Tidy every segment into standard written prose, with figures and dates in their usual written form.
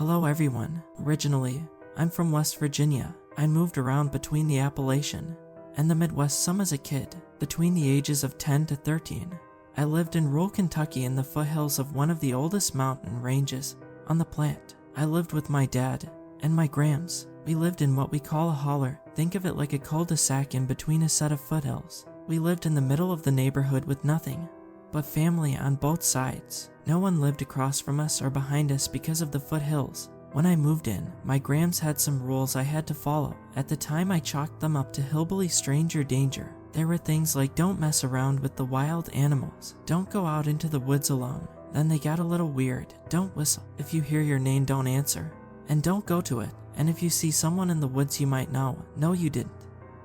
Hello everyone. Originally, I'm from West Virginia. I moved around between the Appalachian and the Midwest some as a kid, between the ages of 10 to 13. I lived in rural Kentucky in the foothills of one of the oldest mountain ranges on the planet. I lived with my dad and my grams. We lived in what we call a holler. Think of it like a cul-de-sac in between a set of foothills. We lived in the middle of the neighborhood with nothing but family on both sides. No one lived across from us or behind us because of the foothills. When I moved in, my grams had some rules I had to follow. At the time, I chalked them up to hillbilly stranger danger. There were things like don't mess around with the wild animals, don't go out into the woods alone. Then they got a little weird. Don't whistle. If you hear your name, don't answer. And don't go to it. And if you see someone in the woods you might know, no you didn't.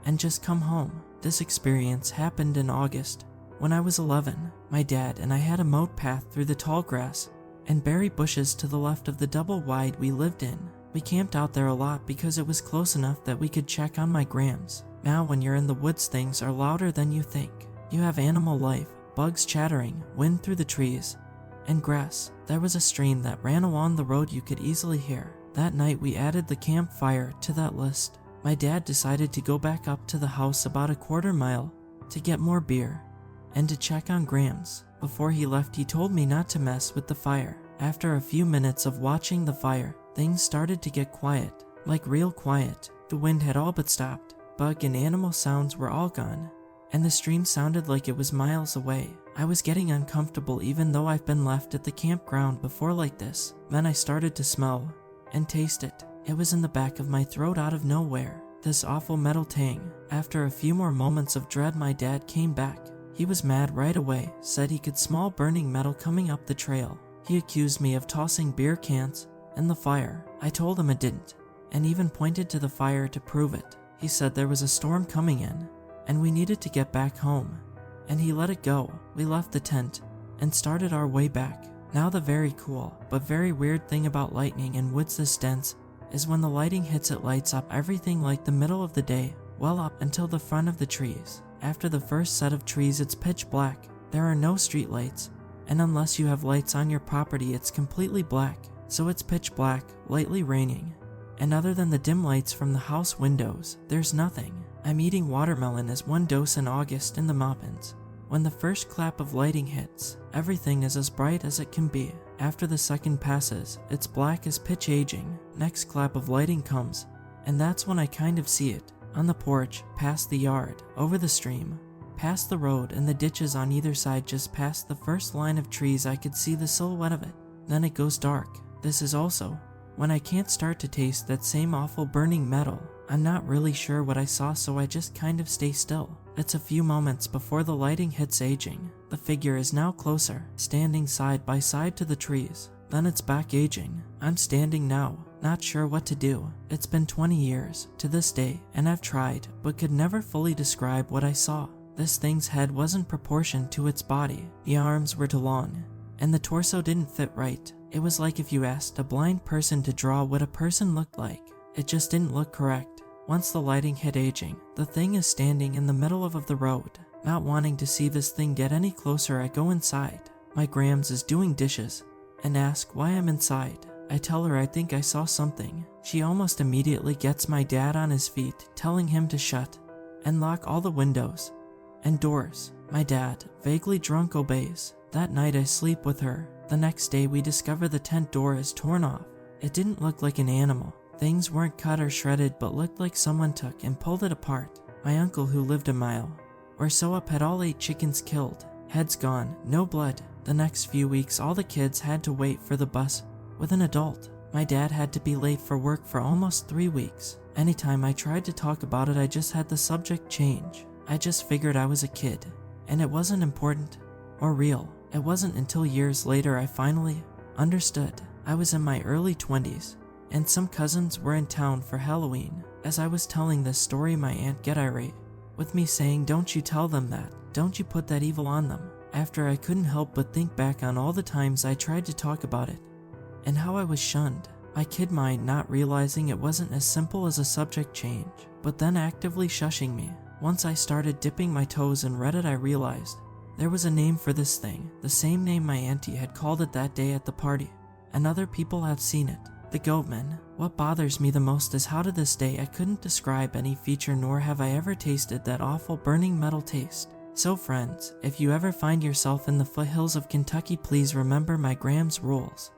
And just come home. This experience happened in August. When I was 11, my dad and I had a mowed path through the tall grass and berry bushes to the left of the double wide we lived in. We camped out there a lot because it was close enough that we could check on my grams. Now when you're in the woods, things are louder than you think. You have animal life, bugs chattering, wind through the trees, and grass. There was a stream that ran along the road you could easily hear. That night we added the campfire to that list. My dad decided to go back up to the house about a quarter mile to get more beer and to check on grams. Before he left, he told me not to mess with the fire. After a few minutes of watching the fire, things started to get quiet, like real quiet. The wind had all but stopped, bug and animal sounds were all gone, and the stream sounded like it was miles away. I was getting uncomfortable even though I've been left at the campground before like this. Then I started to smell and taste it. It was in the back of my throat out of nowhere, this awful metal tang. After a few more moments of dread, my dad came back. He was mad right away, said he could smell burning metal coming up the trail. He accused me of tossing beer cans in the fire. I told him I didn't, and even pointed to the fire to prove it. He said there was a storm coming in, and we needed to get back home, and he let it go. We left the tent and started our way back. Now the very cool, but very weird thing about lightning in woods this dense is when the lighting hits, it lights up everything like the middle of the day, well up until the front of the trees. After the first set of trees, it's pitch black. There are no street lights, and unless you have lights on your property, it's completely black. So it's pitch black, lightly raining, and other than the dim lights from the house windows, there's nothing. I'm eating watermelon as one dose in August in the mountains. When the first clap of lighting hits, everything is as bright as it can be. After the second passes, it's black as pitch aging. Next clap of lighting comes, and that's when I kind of see it. On the porch, past the yard, over the stream, past the road and the ditches on either side, just past the first line of trees, I could see the silhouette of it. Then it goes dark. This is also when I can't start to taste that same awful burning metal. I'm not really sure what I saw, so I just kind of stay still. It's a few moments before the lighting hits aging. The figure is now closer, standing side by side to the trees. Then it's back aging. I'm standing now, not sure what to do. It's been 20 years to this day, and I've tried, but could never fully describe what I saw. This thing's head wasn't proportioned to its body. The arms were too long, and the torso didn't fit right. It was like if you asked a blind person to draw what a person looked like. It just didn't look correct. Once the lighting hit aging, the thing is standing in the middle of the road. Not wanting to see this thing get any closer, I go inside. My grams is doing dishes and ask why I'm inside. I tell her I think I saw something. She almost immediately gets my dad on his feet, telling him to shut and lock all the windows and doors. My dad, vaguely drunk, obeys. That night I sleep with her. The next day we discover the tent door is torn off. It didn't look like an animal. Things weren't cut or shredded, but looked like someone took and pulled it apart. My uncle, who lived a mile or so up, had all 8 chickens killed. Heads gone, no blood. The next few weeks all the kids had to wait for the bus with an adult. My dad had to be late for work for almost 3 weeks. Anytime I tried to talk about it, I just had the subject change. I just figured I was a kid, and it wasn't important or real. It wasn't until years later I finally understood. I was in my early 20s, and some cousins were in town for Halloween. As I was telling this story, my aunt got irate with me, saying, "Don't you tell them that. Don't you put that evil on them." After, I couldn't help but think back on all the times I tried to talk about it, and how I was shunned. My kid mind not realizing it wasn't as simple as a subject change, but then actively shushing me. Once I started dipping my toes in Reddit, I realized there was a name for this thing, the same name my auntie had called it that day at the party, and other people have seen it. The Goatman. What bothers me the most is how to this day I couldn't describe any feature, nor have I ever tasted that awful burning metal taste. So friends, if you ever find yourself in the foothills of Kentucky, please remember my Graham's rules.